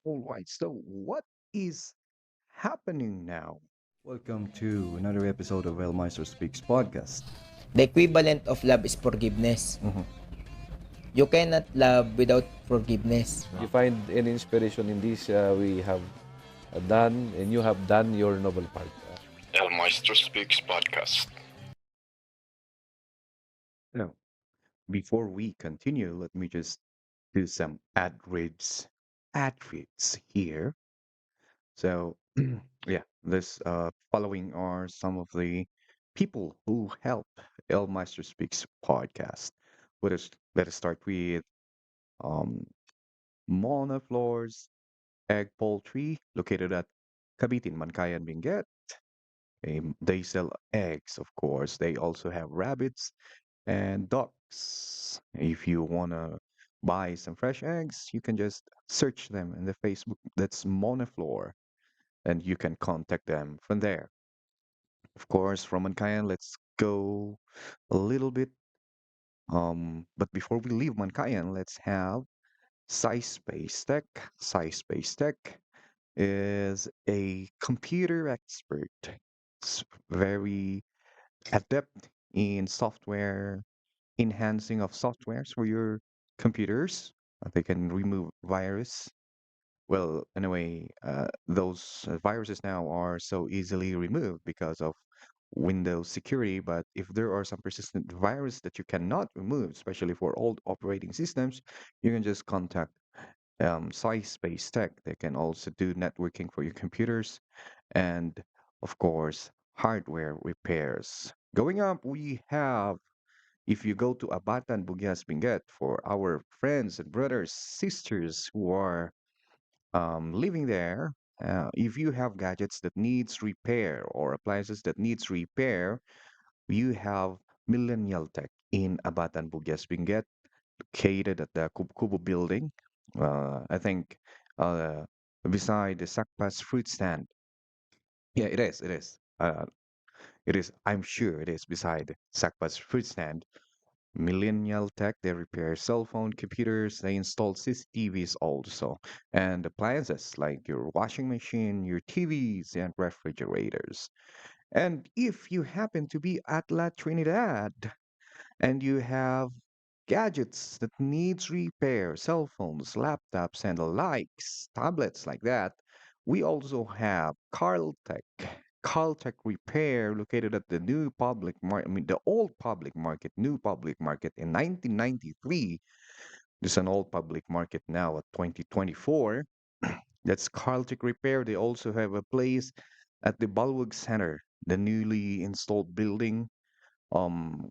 All right, so what is happening now? Welcome to another episode of El Maestro Speaks podcast. The equivalent of love is forgiveness. Mhm. You cannot love without forgiveness. You find any inspiration in this we have done and you have done your noble part. El Maestro Speaks podcast. Now, before we continue, let me just do some ad reads here. So, yeah, this following are some of the people who help El Maestro Speaks podcast. Let us start with um, MONAPHLORE's egg poultry located at Cabitin, Mankayan, Benguet. They sell eggs, of course. They also have rabbits and ducks. If you want to buy some fresh eggs, you can just search them in the Facebook. That's MONAPHLORE, and you can contact them from there. Of course, from Mankayan, let's go a little bit. But before we leave Mankayan, let's have Cyspace Tech. Cyspace Tech is a computer expert. Very adept in software, enhancing of softwares for your computers. They can remove virus. Well, anyway, those viruses now are so easily removed because of Windows security. But if there are some persistent virus that you cannot remove, especially for old operating systems, you can just contact Space Tech. They can also do networking for your computers and, of course, hardware repairs. Going up, we have, if you go to Abatan, Bugyas, Benguet, for our friends and brothers, sisters who are living there, if you have gadgets that needs repair or appliances that needs repair, you have Millennial Tech in Abatan, Bugyas, Benguet, located at the Kubo building. I think uh, beside the Sakpas fruit stand. Yeah, it is. It is. It is. I'm sure it is beside Sakpas fruit stand. Millennial Tech, they repair cell phone computers, they install CCTVs also, and appliances like your washing machine, your TVs, and refrigerators. And if you happen to be at La Trinidad and you have gadgets that needs repair, cell phones, laptops, and the likes, tablets like that, we also have CarlTech Repair, located at the new public market, I mean, the old public market, new public market in 1993. There's an old public market now at 2024. That's CarlTech Repair. They also have a place at the Balwag Center, the newly installed building, um,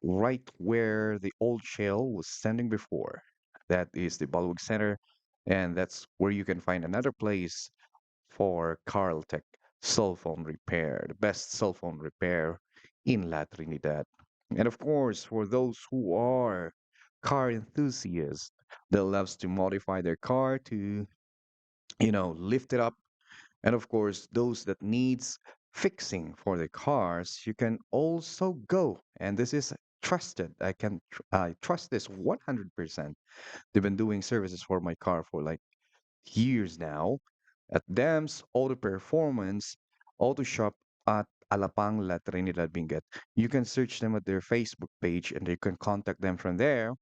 right where the old shell was standing before. That is the Balwag Center, and that's where you can find another place for CarlTech cell phone repair, the best cell phone repair in La Trinidad. And of course, for those who are car enthusiasts that loves to modify their car to, lift it up, and of course, those that needs fixing for the cars, you can also go. And this is trusted. I trust this 100%. They've been doing services for my car for like years now at DAMS Auto Performance Auto Shop at Alapang, La Trinidad, Benguet. You can search them at their Facebook page and you can contact them from there.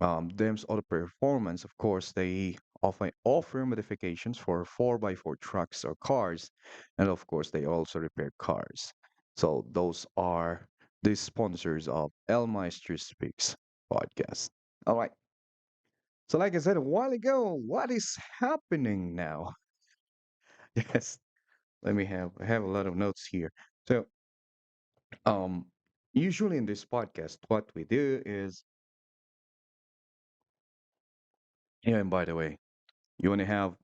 DAMS Auto Performance, of course, they offer modifications for 4x4 trucks or cars. And of course, they also repair cars. So those are the sponsors of El Maestro Speaks podcast. All right. So, like I said a while ago, what is happening now? Yes, I have a lot of notes here. So, um, usually in this podcast, what we do is, yeah, and by the way, you wanna have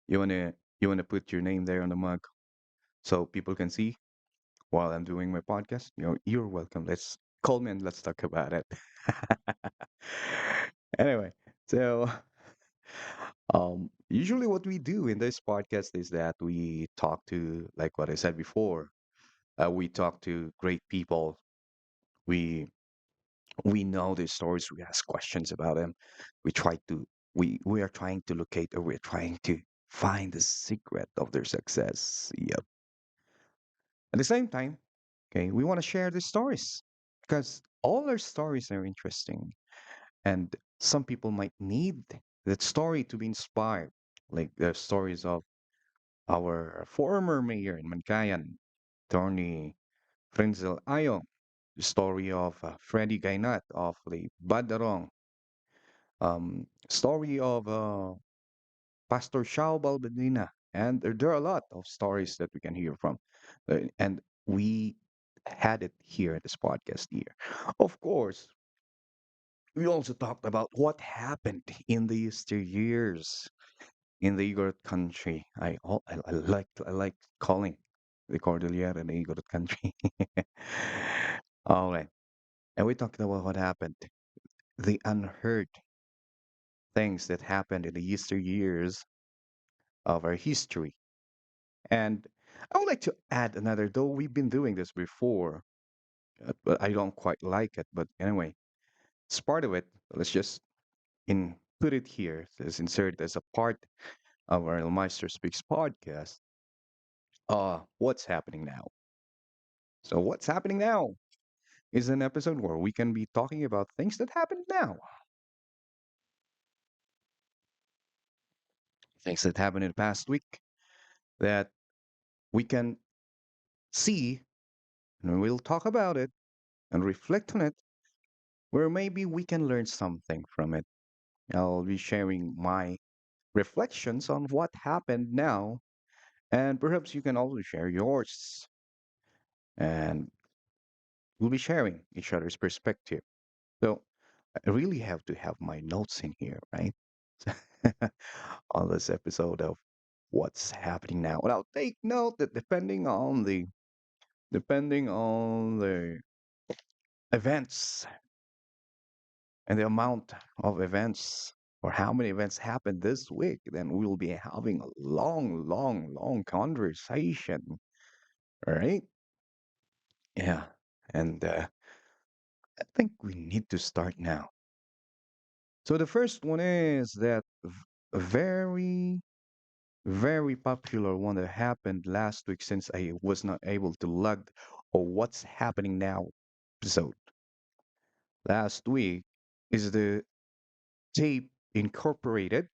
you wanna put your name there on the mug so people can see while I'm doing my podcast. You're welcome. Let's call me and let's talk about it. Anyway, so usually what we do in this podcast is that we talk to, like what I said before, we talk to great people. We we know their stories. We ask questions about them. We try to we are trying to locate, or we're trying to find the secret of their success. Yep. At the same time, okay, we want to share the stories because all our stories are interesting, and some people might need that story to be inspired, like the stories of our former mayor in Mankayan, Tony Frenzel Ayong, the story of Freddy Gainat of the Badarong, story of Pastor Shao Balbadina, and there are a lot of stories that we can hear from, and we had it here at this podcast here. Of course, we also talked about what happened in the yesteryears in the Igorot country. I like calling the Cordillera the Igorot country. All right, and we talked about what happened, the unheard things that happened in the yesteryears of our history. And I would like to add another, though we've been doing this before, but I don't quite like it. But anyway, it's part of it. Let's just put it here, let's insert it as a part of our Meister Speaks podcast. What's happening now? So what's happening now is an episode where we can be talking about things that happen now, things that happened in the past week that we can see, and we'll talk about it and reflect on it, where maybe we can learn something from it. I'll be sharing my reflections on what happened now, and perhaps you can also share yours. And we'll be sharing each other's perspective. So I really have to have my notes in here, right? On this episode of what's happening now. Now take note that depending on the events and the amount of events or how many events happened this week, then we'll be having a long, long, long conversation, right? Yeah. And I think we need to start now. So the first one is that a very, very popular one that happened last week since I was not able to log or what's happening now episode last week is the tape incorporated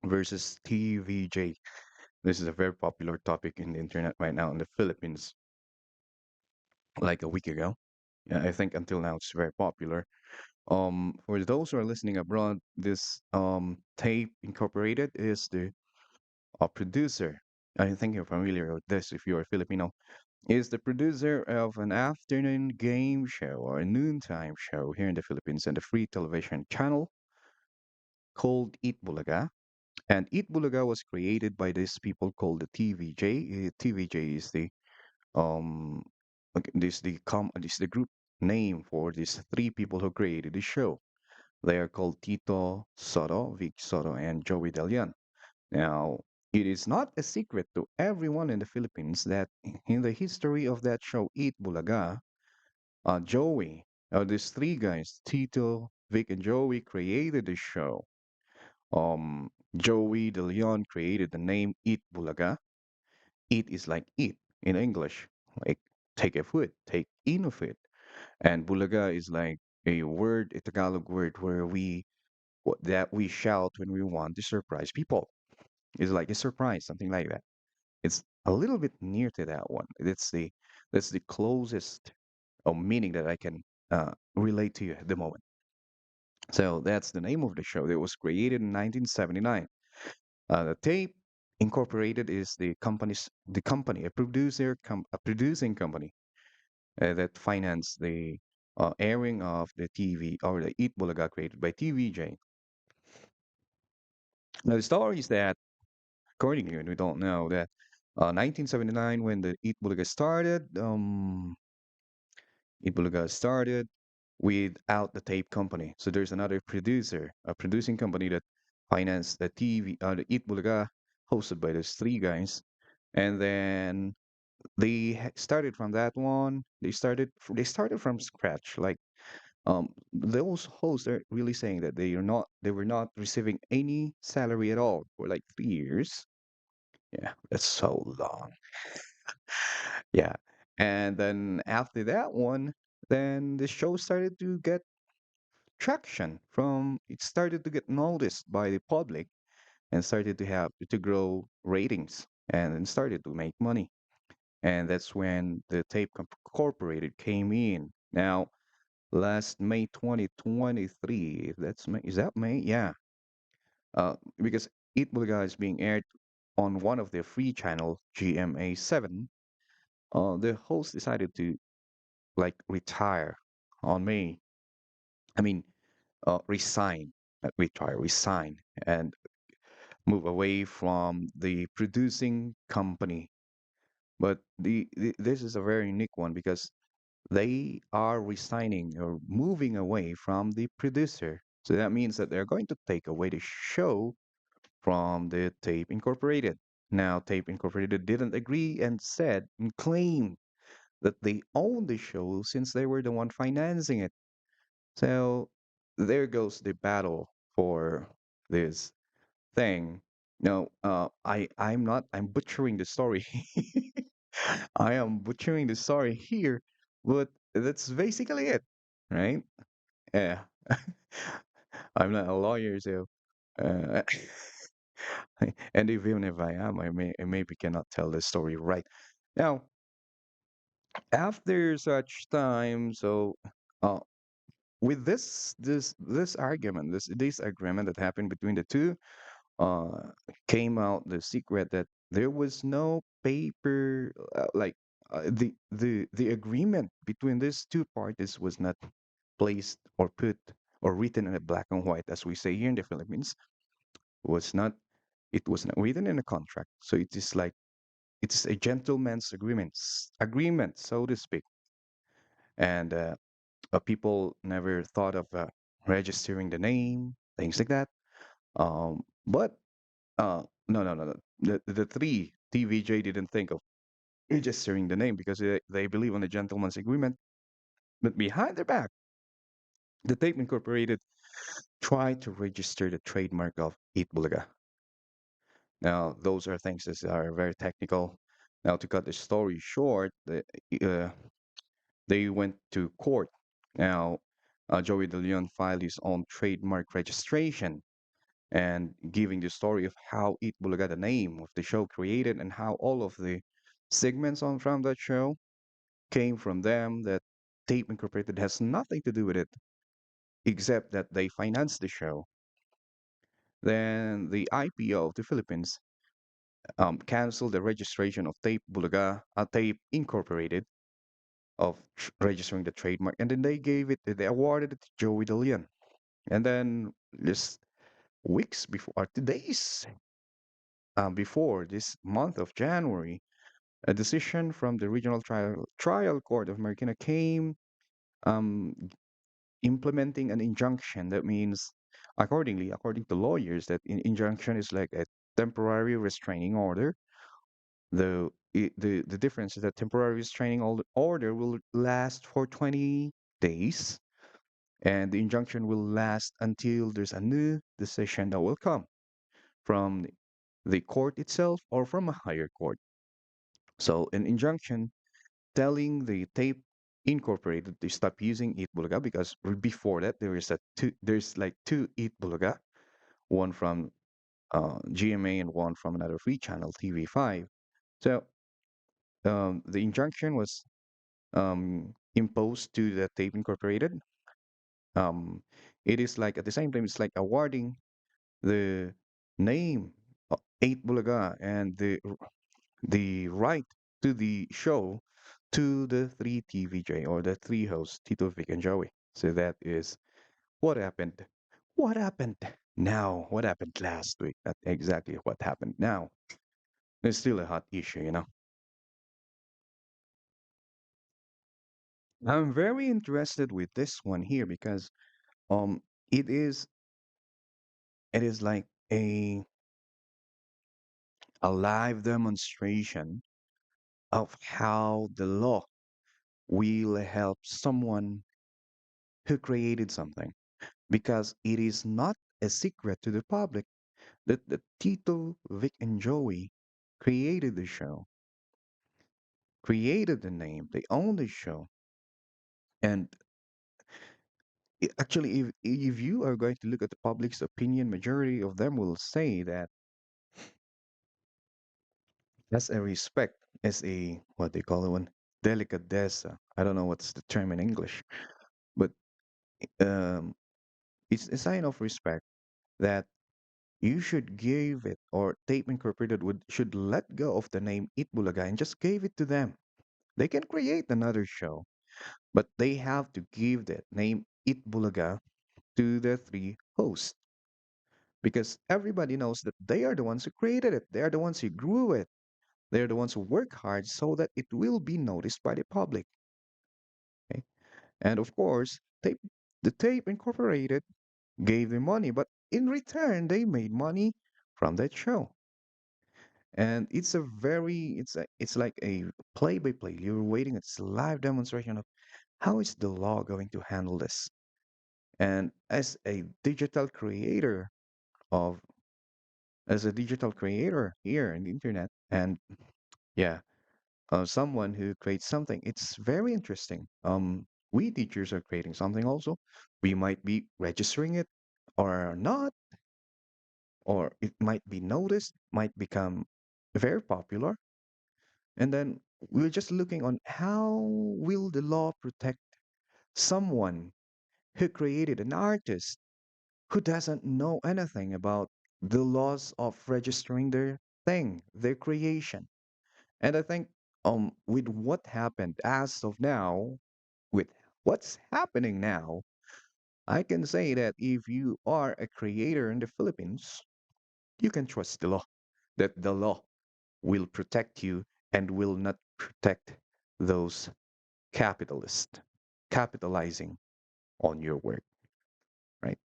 versus TVJ. This is a very popular topic in the internet right now in the Philippines, like a week ago. Yeah, I think until now it's very popular. For those who are listening abroad, this tape incorporated is the producer. I think you're familiar with this if you're a Filipino. Is the producer of an afternoon game show or a noontime show here in the Philippines and a free television channel called Eat Bulaga. And Eat Bulaga was created by these people called the TVJ. TVJ is the um this the group name for these three people who created the show. They are called Tito Soto, Vic Soto, and Joey Delian. Now, it is not a secret to everyone in the Philippines that in the history of that show, Eat Bulaga, Joey, these three guys, Tito, Vic, and Joey, created the show. Joey De Leon created the name Eat Bulaga. Eat is like eat in English, like take a food, take in of it. And Bulaga is like a word, a Tagalog word where that we shout when we want to surprise people. It's like a surprise, something like that. It's a little bit near to that one. That's the closest meaning that I can relate to you at the moment. So that's the name of the show. It was created in 1979. The tape incorporated is the company, a producing company that financed the airing of the TV or the Eat Bulaga created by TVJ. Now the story is that, according to you, and we don't know that 1979 when the Eat Bulaga started, Eat Bulaga started without the tape company. So there's another producer, a producing company that financed the TV, the Eat Bulaga, hosted by those three guys, and then they started from that one. They started from scratch, like Those hosts are really saying that they were not receiving any salary at all for like 3 years. Yeah, that's so long. Yeah. And then after that one, then the show started to get traction from it started to get noticed by the public and started to have to grow ratings and then started to make money. And that's when the Corporated came in. Now, last May 2023, if that's May, is that May? Yeah. Because Eat Bulga is being aired on one of their free channel, GMA 7. The host decided to like retire on May. I mean, resign, not retire, resign, and move away from the producing company. But this is a very unique one because they are resigning or moving away from the producer. So that means that they're going to take away the show from the Tape Incorporated. Now, Tape Incorporated didn't agree and said and claimed that they own the show since they were the one financing it. So there goes the battle for this thing. No, I'm not. I'm butchering the story. I am butchering the story here, but that's basically it, right? Yeah. I'm not a lawyer, so uh, and even if I am, I maybe cannot tell the story right. Now, after such time, so uh, with this argument, this agreement that happened between the two, uh, came out the secret that there was no paper the agreement between these two parties was not placed or put or written in a black and white as we say here in the Philippines was not it was not written in a contract, so it is like it's a gentleman's agreement, so to speak. And people never thought of registering the name, things like that. But no, no, no, no. The three TVJ didn't think of registering the name because they believe on the gentleman's agreement. But behind their back, the Tape Incorporated tried to register the trademark of Eat Bulaga. Now, those are things that are very technical. Now, to cut the story short, they went to court. Now, Joey De Leon filed his own trademark registration and giving the story of how Eat Bulaga, the name of the show, created and how all of the segments on from that show came from them. That Tape Incorporated has nothing to do with it, except that they financed the show. Then the IPO of the Philippines canceled the registration of Tape Incorporated of registering the trademark, and then they awarded it to Joey De Leon. And then just weeks before, or 2 days before this month of January, a decision from the Regional Trial Court of Marikina came um, implementing an injunction. That means, according to lawyers, that injunction is like a temporary restraining order. The difference is that temporary restraining order will last for 20 days, and the injunction will last until there's a new decision that will come from the court itself or from a higher court. So an injunction telling the Tape Incorporated to stop using Eat Bulaga because before that there's like two Eat Bulaga, one from GMA and one from another free channel TV5. So the injunction was imposed to the Tape Incorporated. Um, it is like at the same time it's like awarding the name Eight Bulaga and the right to the show to the three TVJ or the three hosts, Tito, Vic, and Joey. So that is what happened. What happened now? What happened last week? That's exactly what happened now. It's still a hot issue. I'm very interested with this one here because um it is it is like a live demonstration of how the law will help someone who created something because it is not a secret to the public that Tito, Vic, and Joey created the show, created the name, they own the show. And actually, if you are going to look at the public's opinion, majority of them will say that as a respect, as a what they call it one, delicadeza. I don't know what's the term in English, but um, it's a sign of respect that you should give it, or Tape Incorporated would should let go of the name Itbulaga and just give it to them. They can create another show, but they have to give that name Itbulaga to the three hosts because everybody knows that they are the ones who created it. They are the ones who grew it. They're the ones who work hard so that it will be noticed by the public. Okay? And of course, the Tape Incorporated gave them money, but in return, they made money from that show. And it's a very, it's like a play by play. You're waiting. It's a live demonstration of how is the law going to handle this. And of, as a digital creator here in the internet, and yeah, someone who creates something. It's very interesting. We teachers are creating something also. We might be registering it or not, or it might be noticed, might become very popular. And then we're just looking on how will the law protect someone who created an artist who doesn't know anything about the laws of registering their thing, their creation. And I think with what happened as of now, with what's happening now, I can say that if you are a creator in the Philippines, you can trust the law, that the law will protect you and will not protect those capitalists capitalizing on your work, right?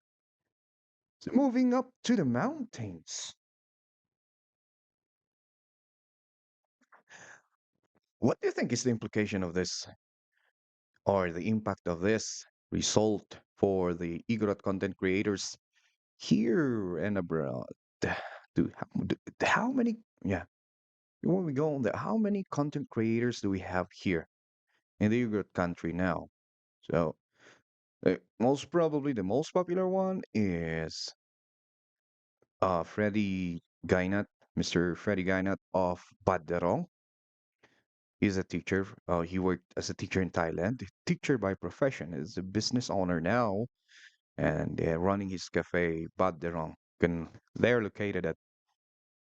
So moving up to the mountains. What do you think is the implication of this or the impact of this result for the igorot content creators here and abroad? How many, yeah, when we go on there, how many content creators do we have here in the igorot country now? So, most probably the most popular one is Freddy Gainat, Mr. Freddy Gainat of Baderong. He's a teacher. He worked as a teacher in Thailand. Teacher by profession, is a business owner now, and running his cafe Baderong. They're located at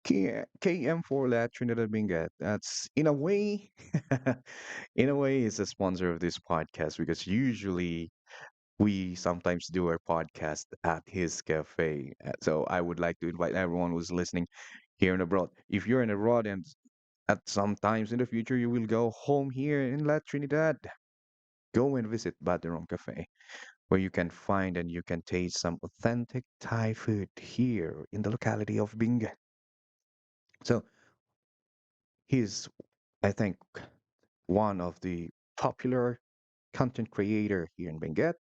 KM4 La Trinidad Benguet. That's in a way, in a way, is a sponsor of this podcast because usually we sometimes do our podcast at his cafe. So I would like to invite everyone who's listening here in abroad. If you're in abroad and at some times in the future you will go home here in La Trinidad, go and visit Baderong Cafe, where you can find and you can taste some authentic Thai food here in the locality of Benguet. So he's, I think, one of the popular content creator here in Benguet.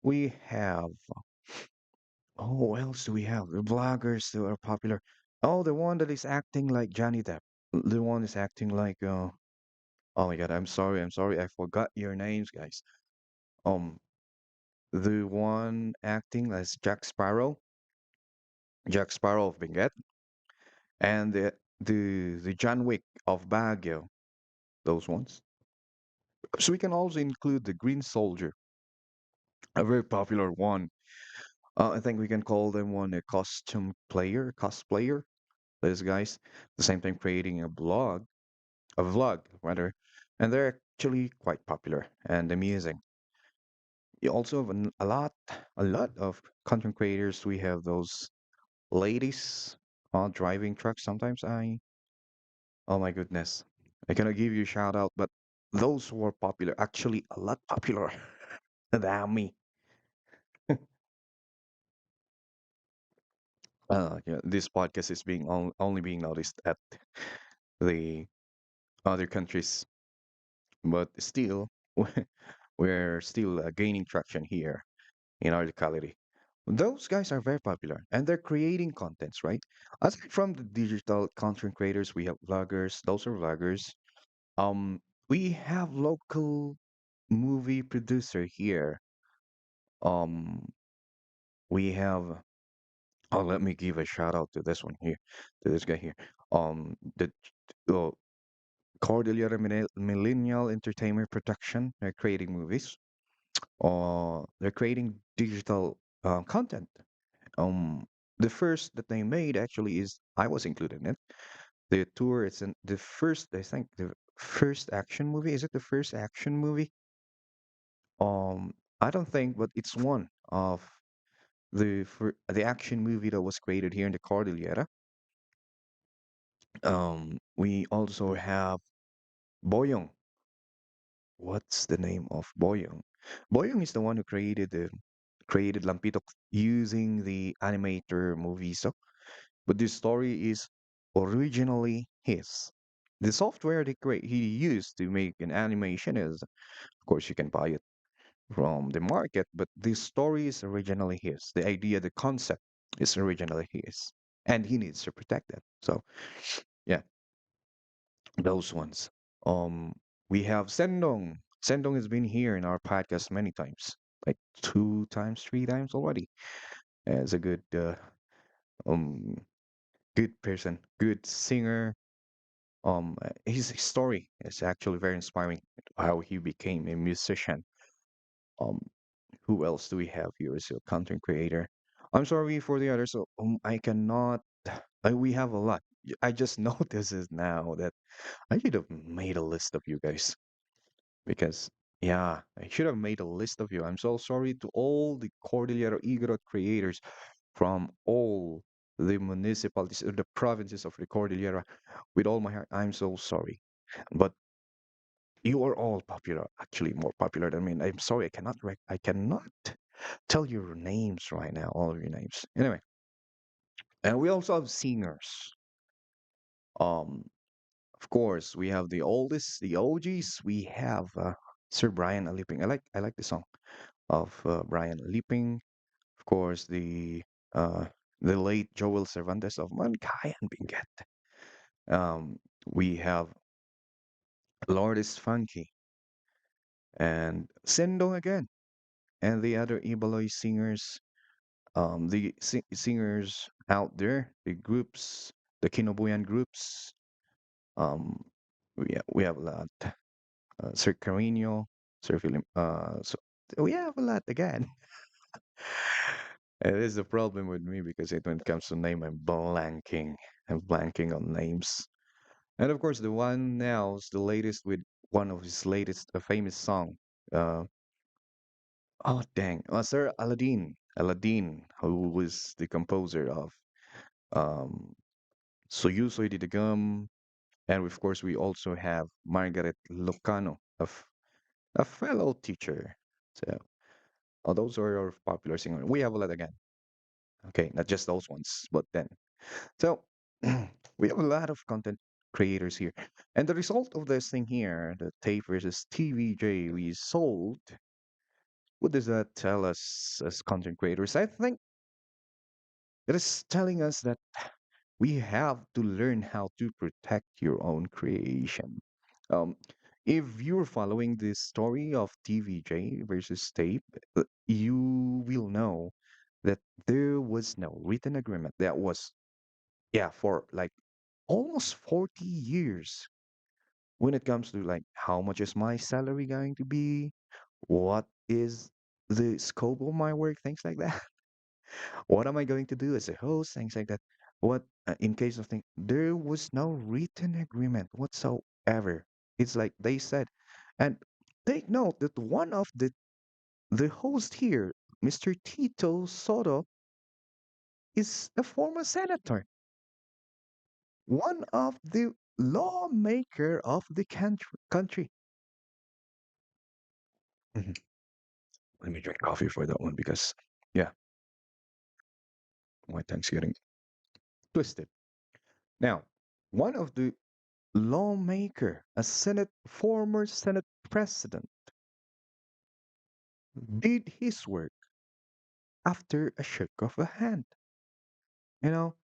We have, oh, what else do we have? The vloggers that are popular. Oh, the one that is acting like Johnny Depp. The one is acting like, oh my God, I'm sorry, I forgot your names, guys. Um, the one acting as Jack Sparrow of Benguet, and the John Wick of Baguio, those ones. So we can also include the Green Soldier, a very popular one. I think we can call them one a cosplayer. Those guys, the same time creating a vlog rather, and they're actually quite popular and amusing. You also have a lot of content creators. We have those ladies driving trucks. Sometimes oh my goodness, I cannot give you a shout out, but those who are popular, actually a lot popular than me. Yeah, this podcast is being only being noticed at the other countries, but still, We're still gaining traction here in our locality. Those guys are very popular and they're creating contents, right? Aside from the digital content creators, we have vloggers. Those are vloggers. Um, we have local movie producer here. Um, we have. Oh, let me give a shout out to this one here, to this guy here. The uh, Cordillera Millennial Entertainment Production. They're creating movies. They're creating digital content. Um, the first that they made actually is I was included in it. The tour is in the first. I think the first action movie. Is it the first action movie? I don't think, but it's one of the action movie that was created here in the Cordillera. We also have Boyong. What's the name of Boyong? Boyong is the one who created Lampitok using the animator Moviso, but this story is originally his. The software he used to make an animation is, of course, you can buy it from the market, but the story is originally his. The idea, the concept is originally his, and he needs to protect that. So, yeah, those ones. Um, we have Sendong. Sendong has been here in our podcast many times, like two times, three times already. As a um, good person, good singer. His story is actually very inspiring. How he became a musician. Um, who else do we have here as a content creator? I'm sorry for the others. So I cannot. We have a lot. I just noticed it now that I should have made a list of you guys because yeah, I should have made a list of you. I'm so sorry to all the Cordillera Igorot creators from all the municipalities, the provinces of the Cordillera. With all my heart, I'm so sorry. But you are all popular, actually more popular than me. And I'm sorry, I cannot tell your names right now, all of your names. Anyway, and we also have singers. Um, of course, we have the oldest, the OGs. We have Sir Brian Aliping. I like the song of Brian Aliping. Of course, uh, the late Joel Cervantes of Mankayan Binget. We have Lourdes Funky and Sendong again, and the other Ibaloy singers, singers out there, the groups, the Kinobuyan groups. Um, we have a lot. Sir Carino, Sir Philip. So we have a lot again. It is the problem with me because when it comes to name, I'm blanking. I'm blanking on names. And of course, the one now is the latest with one of his latest famous song. Uh, oh dang, Sir Aladdin, who was the composer of um, Soy Soy Digam, and of course we also have Margaret Locano, a fellow teacher. So, those are our popular singers. We have a lot again. Okay, not just those ones, but then. So, we have a lot of content creators here. And the result of this thing here, the tape versus TVJ we sold, what does that tell us as content creators? I think it is telling us that we have to learn how to protect your own creation. Um, if you're following this story of TVJ versus tape, you will know that there was no written agreement. That was, yeah, for like almost 40 years when it comes to like how much is my salary going to be, what is the scope of my work, things like that. What am I going to do as a host? Things like that. What in case of thing, there was no written agreement whatsoever. It's like they said, and take note that one of the host here, Mr. Tito Soto, is a former senator, one of the lawmaker of the country. Mhm. Let me drink coffee for that one because, yeah, my tongue's getting twisted. Now, one of the lawmaker, a former Senate president, did his work after a shake of a hand. You know,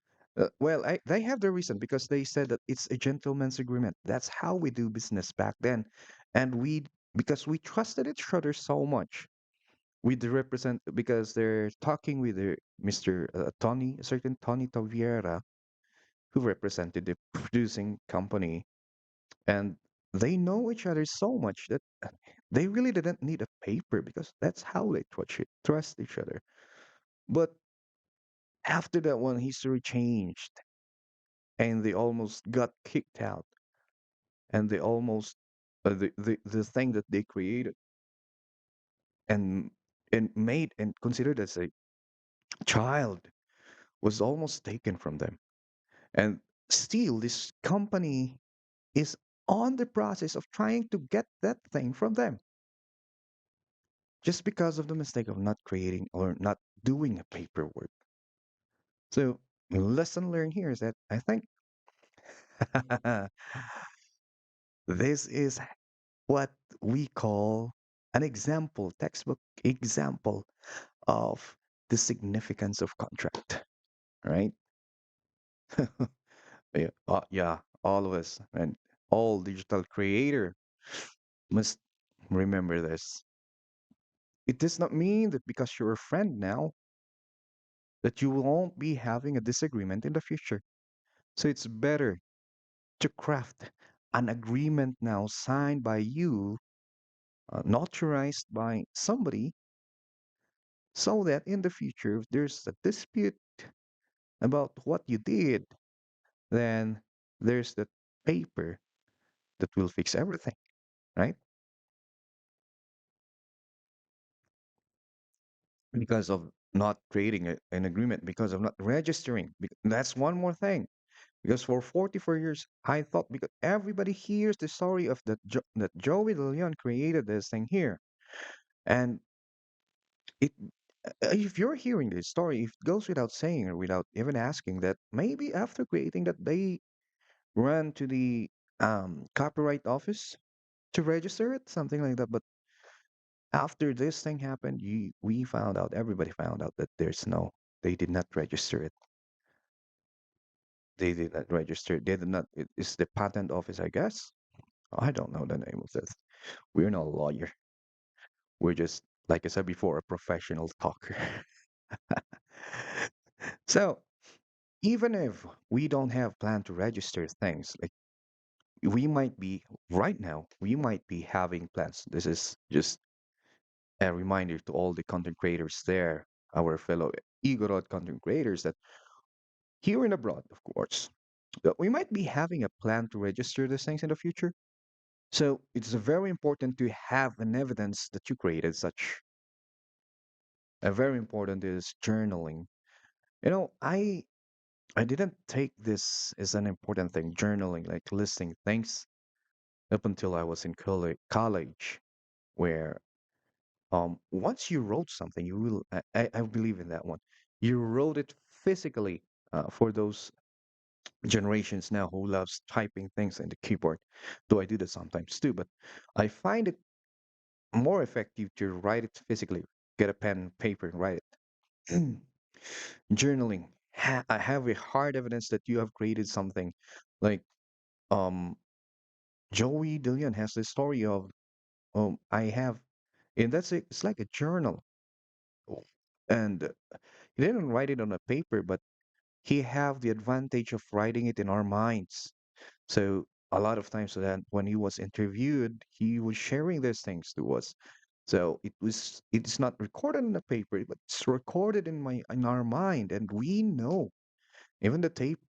they have their reason because they said that it's a gentleman's agreement. That's how we do business back then, and because we trusted each other so much. We represent because they're talking with Mr. Tony, a certain Tony Taviera, who represented the producing company, and they know each other so much that they really didn't need a paper because that's how they trust each other. But after that one, history changed, and they almost got kicked out, and they almost the thing that they created and made and considered as a child was almost taken from them. And still, this company is on the process of trying to get that thing from them just because of the mistake of not creating or not doing a paperwork. So, lesson learned here is that I think this is what we call an example, textbook example of the significance of contract, right? Yeah, yeah, all of us and all digital creator must remember this. It does not mean that because you're a friend now that you won't be having a disagreement in the future. So it's better to craft an agreement now signed by you, notarized by somebody, so that in the future, if there's a dispute about what you did, then there's that paper that will fix everything, right? Because of not creating an agreement, because of not registering. That's one more thing. Because for 44 years, I thought because everybody hears the story of that Joey De Leon created this thing here, and it. If you're hearing this story, if it goes without saying or without even asking, that maybe after creating that they ran to the copyright office to register it, something like that. But after this thing happened, we found out, everybody found out that they did not register it. They did not register. They did not. It's the patent office, I guess. I don't know the name of this. We're not a lawyer. We're just, like I said before, a professional talker. So even if we don't have plan to register things, like we might be right now, we might be having plans. This is just a reminder to all the content creators there, our fellow igorot content creators, that here and abroad, of course, that we might be having a plan to register these things in the future. So it's very important to have an evidence that you created such. A very important is journaling. You know, I didn't take this as an important thing, journaling, like listing things, up until I was in college, where once you wrote something, you will. I believe in that one. You wrote it physically. For those generations now who loves typing things in the keyboard, though I do that sometimes too. But I find it more effective to write it physically. Get a pen, paper, and write it. Journaling. I have a hard evidence that you have created something. Like um, Joey Dillion has the story of I have, and it's like a journal. Oh. And he didn't write it on a paper, but he have the advantage of writing it in our minds. So a lot of times that when he was interviewed, he was sharing these things to us. So it's not recorded on the paper, but it's recorded in our mind, and we know. Even the tape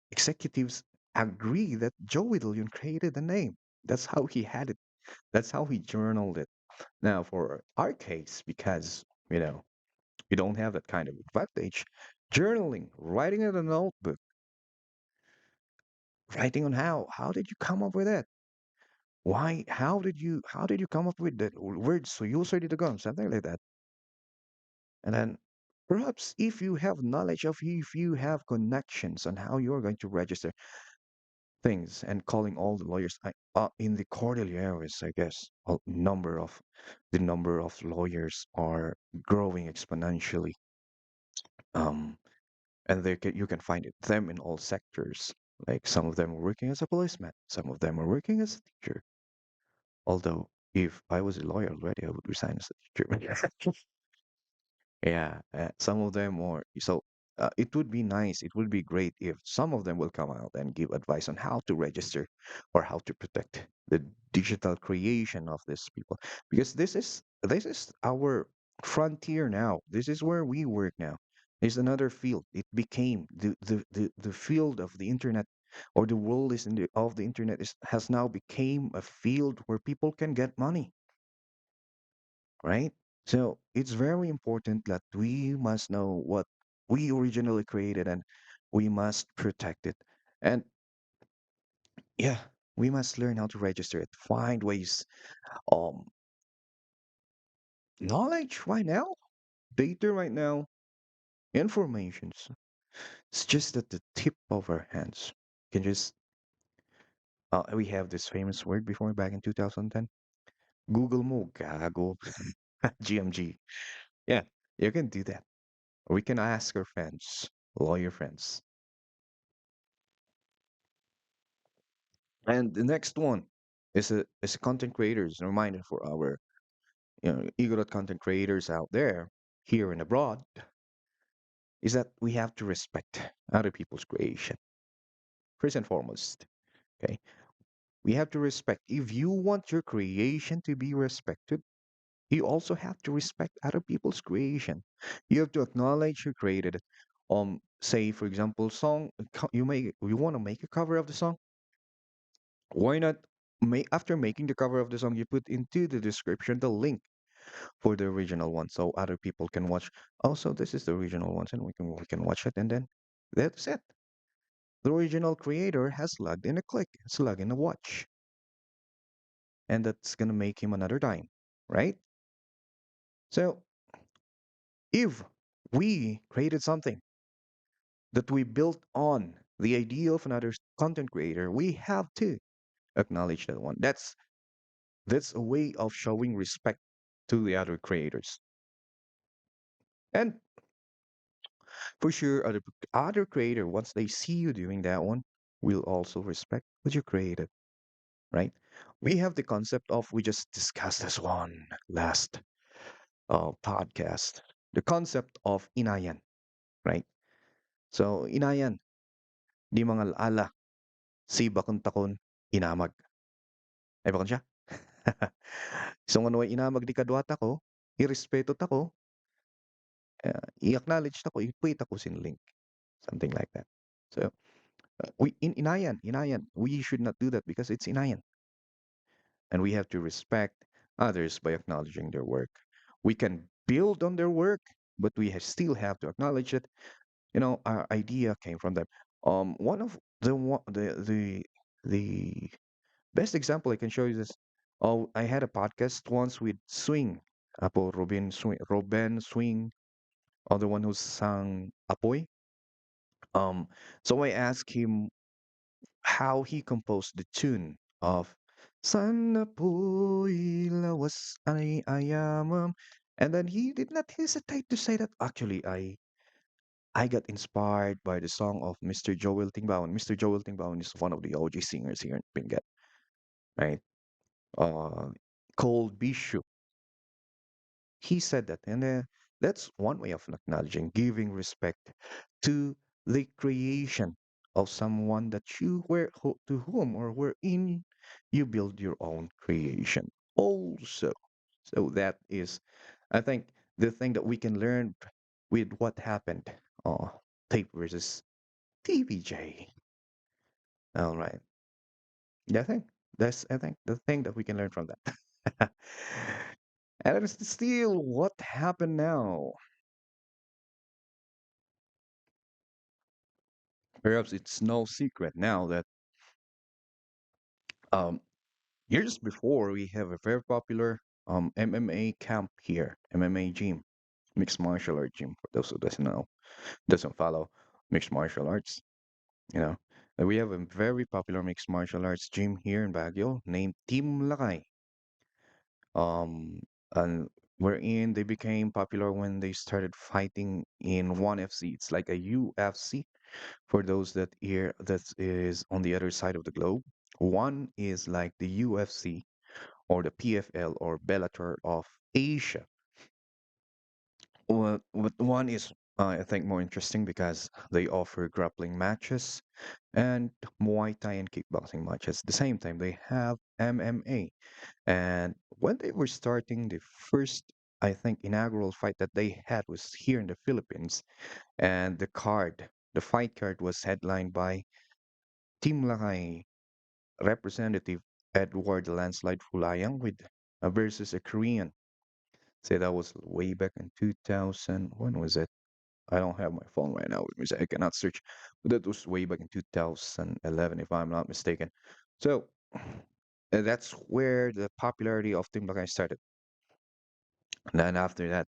executives agree that Joey Dillion created the name. That's how he had it. That's how he journaled it. Now, for our case, because you don't have that kind of advantage, journaling, writing in a notebook, writing on how did you come up with that? Why? How did you come up with that word? So you started to go something like that, and then perhaps if you have knowledge of if you have connections on how you're going to register, things and calling all the lawyers in the Cordilleras, I guess, the number of lawyers are growing exponentially. Um, and you can find them in all sectors. Like some of them are working as a policeman, some of them are working as a teacher. Although, if I was a lawyer already, I would resign as a teacher. Yeah, some of them are so. It would be nice. It would be great if some of them will come out and give advice on how to register or how to protect the digital creation of these people, because this is our frontier now. This is where we work now. It's another field. It became the field of the internet, or the world is in of the internet has now became a field where people can get money, right? So it's very important that we must know what we originally created, and we must protect it. And yeah, we must learn how to register it, find ways, um, knowledge right now, data right now, informations. It's just at the tip of our hands. You can just, we have this famous word before back in 2010. Google mo, gago, GMG. Yeah, you can do that. We can ask our friends, lawyer friends. And the next one is a content creators. A reminder for our igorot content creators out there, here and abroad, is that we have to respect other people's creation first and foremost. Okay, we have to respect. If you want your creation to be respected, you also have to respect other people's creation. You have to acknowledge you created it. Say for example, you want to make a cover of the song. Why not after making the cover of the song, you put into the description the link for the original one so other people can watch. Also, this is the original ones, and we can watch it, and then that's it. The original creator has logged in a click, it's logged in a watch, and that's gonna make him another dime, right? So if we created something that we built on the idea of another content creator, we have to acknowledge that one. That's a way of showing respect to the other creators. And for sure, other creator, once they see you doing that one, will also respect what you created, right? We have the concept of, we just discussed this one last podcast, the concept of inayan, right? So, inayan, di mga ala, si bakon takon, inamag. Ay bakon siya? So, ano ay inamag di kadwata ko, irespeto tako, i-acknowledge tako, ipwit ako sin link, something like that. So, we in inayan, we should not do that because it's inayan, and we have to respect others by acknowledging their work. We can build on their work, but still have to acknowledge that our idea came from them. One of the best example I can show you is, oh, I had a podcast once with Swing, Apo Robin Swing, the one who sang Apoy. So I asked him how he composed the tune of Sana po'y lawas ay ayamam. And then he did not hesitate to say that actually I got inspired by the song of Mr. Joel Tingbaon. Mr. Joel Tingbaon is one of the OG singers here in Benguet, right? Uh, called Bishu. He said that, and that's one way of acknowledging, giving respect to the creation of someone that to whom or wherein you build your own creation. Also, so that is, I think, the thing that we can learn with what happened. Uh, Tape versus TVJ. All right, yeah, I think the thing that we can learn from that. And it's still what happened now. Perhaps it's no secret now that um, years before we have a very popular MMA camp here, MMA gym, mixed martial art gym. For those who doesn't follow mixed martial arts, you know. We have a very popular mixed martial arts gym here in Baguio named Team Lakay. Um, and wherein they became popular when they started fighting in one FC. It's like a UFC for those that is on the other side of the globe. One is like the UFC or the PFL or Bellator of Asia. Well, one is I think more interesting because they offer grappling matches and Muay Thai and kickboxing matches. At the same time, they have MMA. And when they were starting, the first, I think, inaugural fight that they had was here in the Philippines. And the fight card was headlined by Team Lakay representative Eduard the landslide Folayang with versus a Korean. Say that was way back in 2000. When was it? I don't have my phone right now with me, so I cannot search. But that was way back in 2011, if I'm not mistaken. So that's where the popularity of Team Lakay started. And then after that,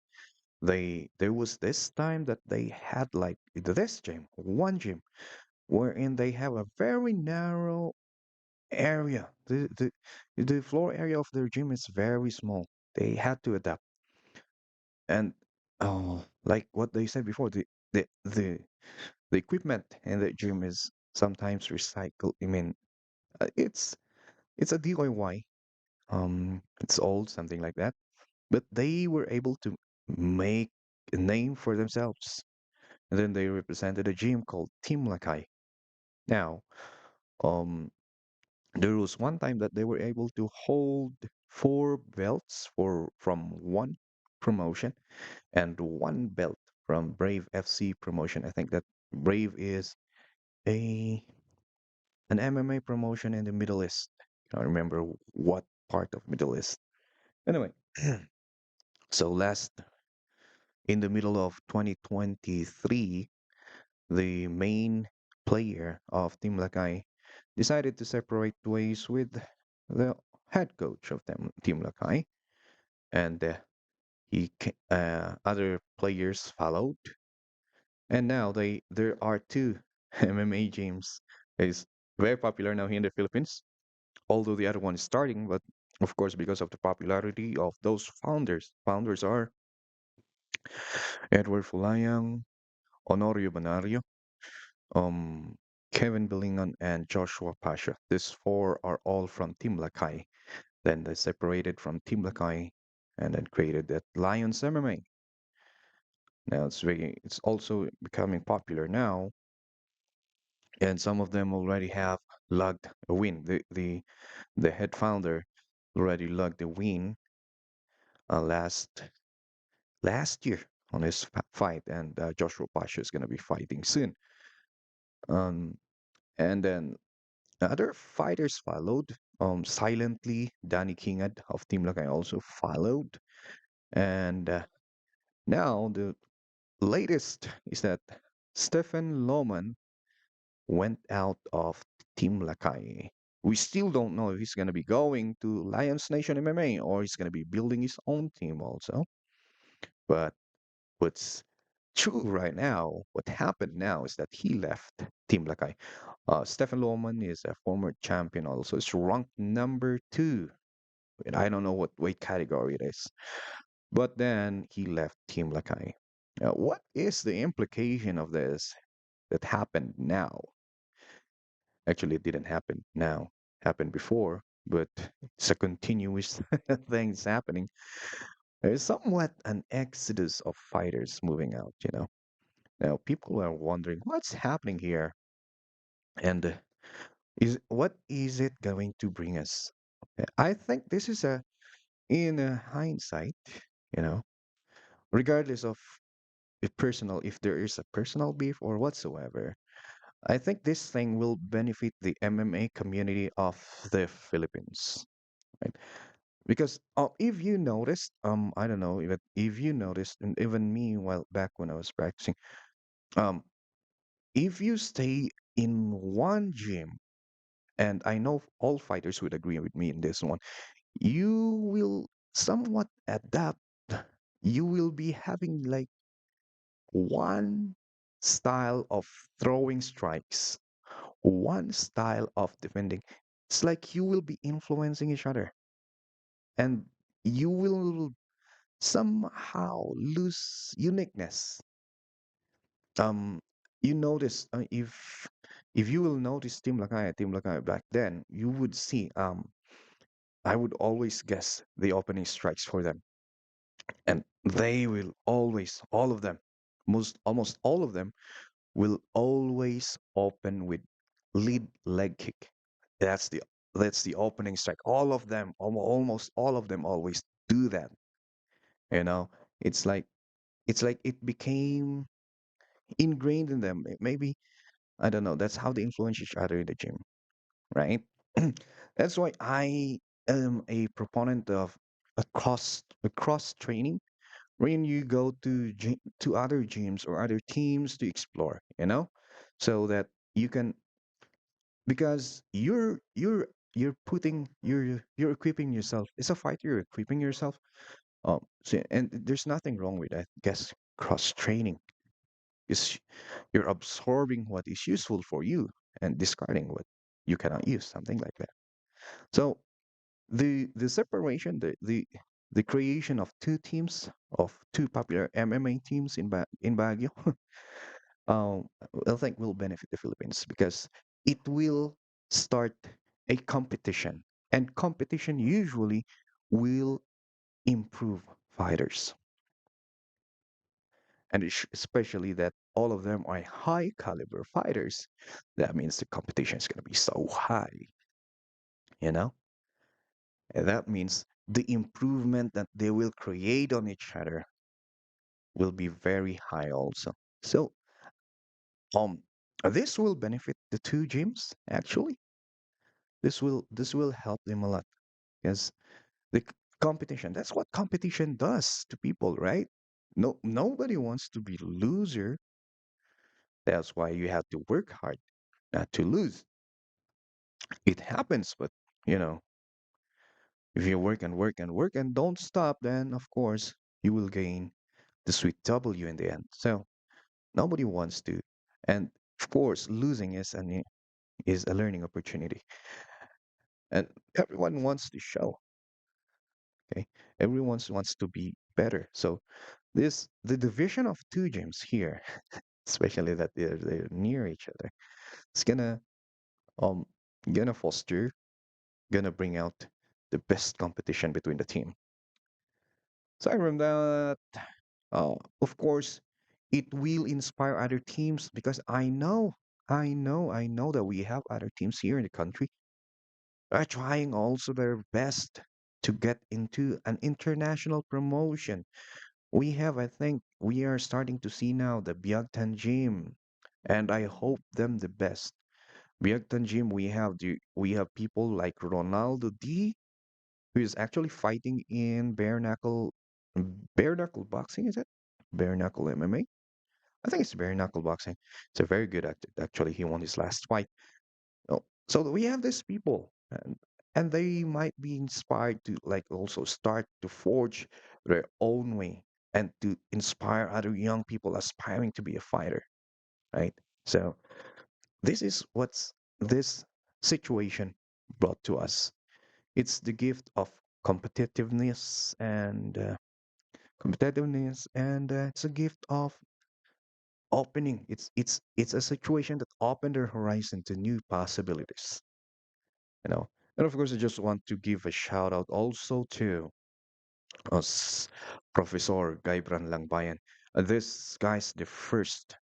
there was this time that they had like this gym, one gym, wherein they have a very narrow area. The floor area of their gym is very small. They had to adapt. And like what they said before, the the the equipment in the gym is sometimes recycled. I mean, it's a DIY. It's old, something like that. But they were able to make a name for themselves. And then they represented a gym called Team Lakay. Now, um, there was one time that they were able to hold four belts for from one promotion and one belt from Brave FC promotion. I think that Brave is a an MMA promotion in the Middle East. I don't remember what part of Middle East. Anyway, so last in the middle of 2023, the main player of Team Lakay decided to separate ways with the head coach of Team Lakay, and other players followed, and now there are two MMA gyms. It's very popular now here in the Philippines, although the other one is starting, but of course because of the popularity of those founders are Edward Folayang, Honorio Banario, um, Kevin Billingon, and Joshua Pasha. These four are all from Team Lakay. Then they separated from Team Lakay and then created that Lions MMA. Now it's also becoming popular now, and some of them already have logged a win. The head founder already logged a win last year on his fight, and Joshua Pasha is going to be fighting soon. Um, and then other fighters followed. Silently, Danny Kingad of Team Lakay also followed. And now the latest is that Stefan Lohman went out of Team Lakay. We still don't know if he's going to be going to Lions Nation MMA or he's going to be building his own team also. But what's true right now, what happened now is that he left Team Lakay. Stefan Lohman is a former champion also. It's ranked number 2. And I don't know what weight category it is. But then he left Team Lakay. What is the implication of this that happened now? Actually, it didn't happen now. Happened before, but it's a continuous things happening. There's somewhat an exodus of fighters moving out. Now people are wondering what's happening here, and is what is it going to bring us? I think this is in a hindsight, you know, regardless of if there is a personal beef or whatsoever. I think this thing will benefit the MMA community of the Philippines, right? Because if you noticed, I don't know, if you noticed, and even me, while back when I was practicing, um, if you stay in one gym, and I know all fighters would agree with me in this one, you will somewhat adapt. You will be having like one style of throwing strikes one style of defending. It's like you will be influencing each other, and you will somehow lose uniqueness. Um, you notice if you will notice Team Lakay back then, you would see I would always guess the opening strikes for them, and they will always all of them, most almost all of them will always open with lead leg kick. That's the that's the opening strike. All of them, almost all of them, always do that. You know, it's like it became ingrained in them. Maybe I don't know. That's how they influence each other in the gym, right? That's why I am a proponent of a cross training when you go to other gyms or other teams to explore, so that you can because you're putting you're equipping yourself. It's a fight. You're equipping yourself. And there's nothing wrong with that. Guess cross training is you're absorbing what is useful for you and discarding what you cannot use, something like that. So the separation, the creation of two teams of two popular MMA teams in Baguio, um, I think will benefit the Philippines because it will start a competition, and competition usually will improve fighters, and especially that all of them are high caliber fighters. That means the competition is going to be so high, you know, and that means the improvement that they will create on each other will be very high also. So, um, this will benefit the two gyms actually. This will help them a lot because competition, that's what competition does to people, right? Nobody wants to be loser. That's why you have to work hard not to lose. It happens, but you know, if you work and work and work and don't stop, then of course you will gain the sweet W in the end. So nobody wants to. And of course, losing is a learning opportunity. And everyone wants to show, okay? Everyone wants to be better. So the division of two gyms here, especially that they're near each other, it's um gonna foster, gonna bring out the best competition between the team. So I remember that of course it will inspire other teams because I know that we have other teams here in the country are trying also their best to get into an international promotion. We have, I think, we are starting to see now the Biagtan Gym, and I hope them the best. Biagtan Gym, we have people like Ronaldo D, who is actually fighting in bare knuckle boxing, is it? Bare knuckle MMA? I think it's bare knuckle boxing. It's a very good actor. Actually, he won his last fight. Oh, so we have these people, and they might be inspired to like also start to forge their own way and to inspire other young people aspiring to be a fighter, right? So this is what's this situation brought to us. It's the gift of competitiveness and it's a gift of opening. It's a situation that opened their horizon to new possibilities. you know. And of course, I just want to give a shout out also to us, Professor Gaibran Langbayan. This guy's the first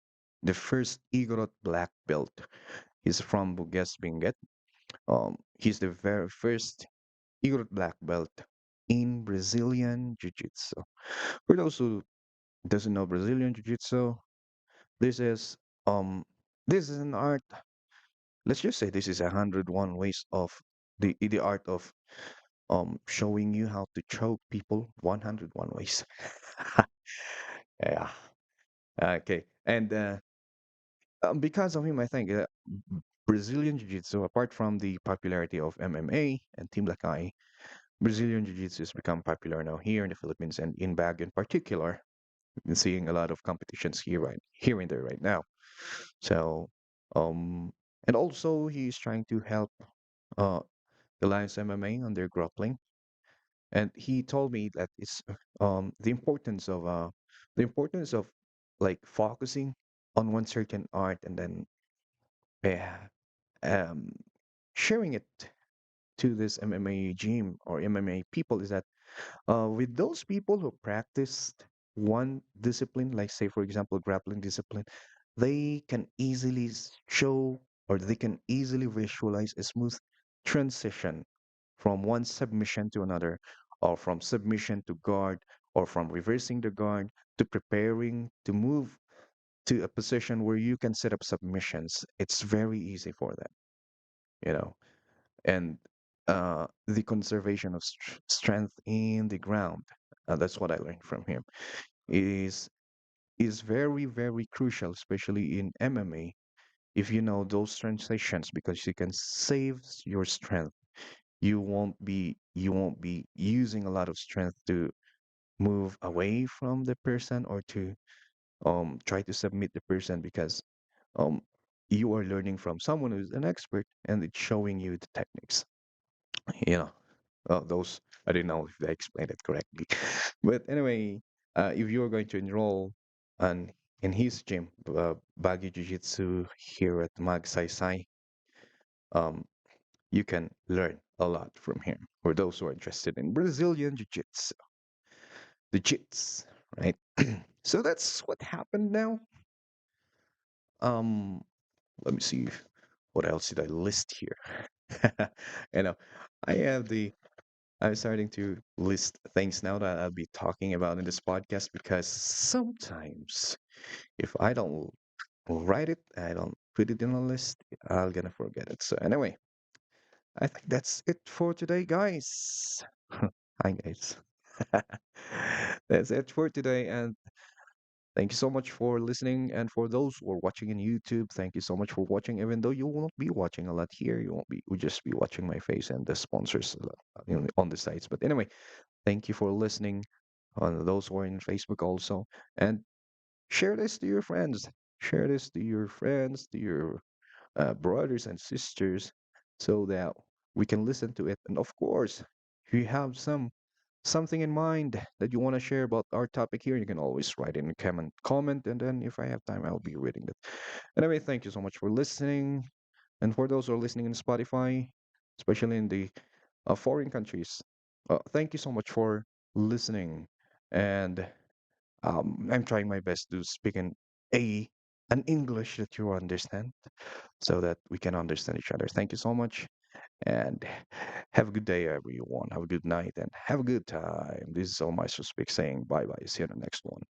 igorot black belt. He's from Buges Benguet. He's the very first igorot black belt in Brazilian Jiu-Jitsu. For those who doesn't know Brazilian Jiu-Jitsu, this is um this is an art. Let's just say this is 101 ways of the art of showing you how to choke people 101 ways. Yeah. Okay. And because of him, I think Brazilian Jiu-Jitsu, apart from the popularity of MMA and Team Lakay, Brazilian Jiu-Jitsu has become popular now here in the Philippines and in Baguio in particular. We've been seeing a lot of competitions here and there right now. So, um, And also, he's trying to help uh, the Lions MMA on their grappling. And he told me that it's the importance of like focusing on one certain art and then yeah, um, sharing it to this MMA gym or MMA people is that with those people who practiced one discipline, like say for example grappling discipline, they can easily show or they can easily visualize a smooth transition from one submission to another, or from submission to guard, or from reversing the guard to preparing to move to a position where you can set up submissions. It's very easy for them, you know. And the conservation of strength in the ground. That's what I learned from him. Is is very very crucial, especially in MMA. If you know those transitions, because you can save your strength. You won't be using a lot of strength to move away from the person or to try to submit the person because um you are learning from someone who's an expert and it's showing you the techniques. You know, those I don't know if I explained it correctly, but anyway, if you're going to enroll on in his gym, Baguio Jiu Jitsu here at Mag Sai, um, you can learn a lot from him. For those who are interested in Brazilian Jiu Jitsu, the jits, right? So that's what happened now. Um, Let me see what else did I list here. you know, I have the I'm starting to list things now that I'll be talking about in this podcast because sometimes if I don't write it, I don't put it in a list, I'm gonna forget it. So anyway, I think that's it for today, guys. Hi, guys. That's it for today, and thank you so much for listening. And for those who are watching in YouTube, thank you so much for watching. Even though you won't be watching a lot here, you'll just be watching my face and the sponsors on the sites. But anyway, thank you for listening on those who are in Facebook also. And share this to your friends. Share this to your friends, to your brothers and sisters, so that we can listen to it. And of course, if you have something in mind that you want to share about our topic here, you can always write in a comment, and then if I have time, I'll be reading it. Anyway, thank you so much for listening. And for those who are listening in Spotify, especially in the foreign countries, thank you so much for listening. And I'm trying my best to speak in a an English that you understand, so that we can understand each other. Thank you so much, and have a good day, everyone. Have a good night, and have a good time. This is All Maestro Speak saying bye bye. See you in the next one.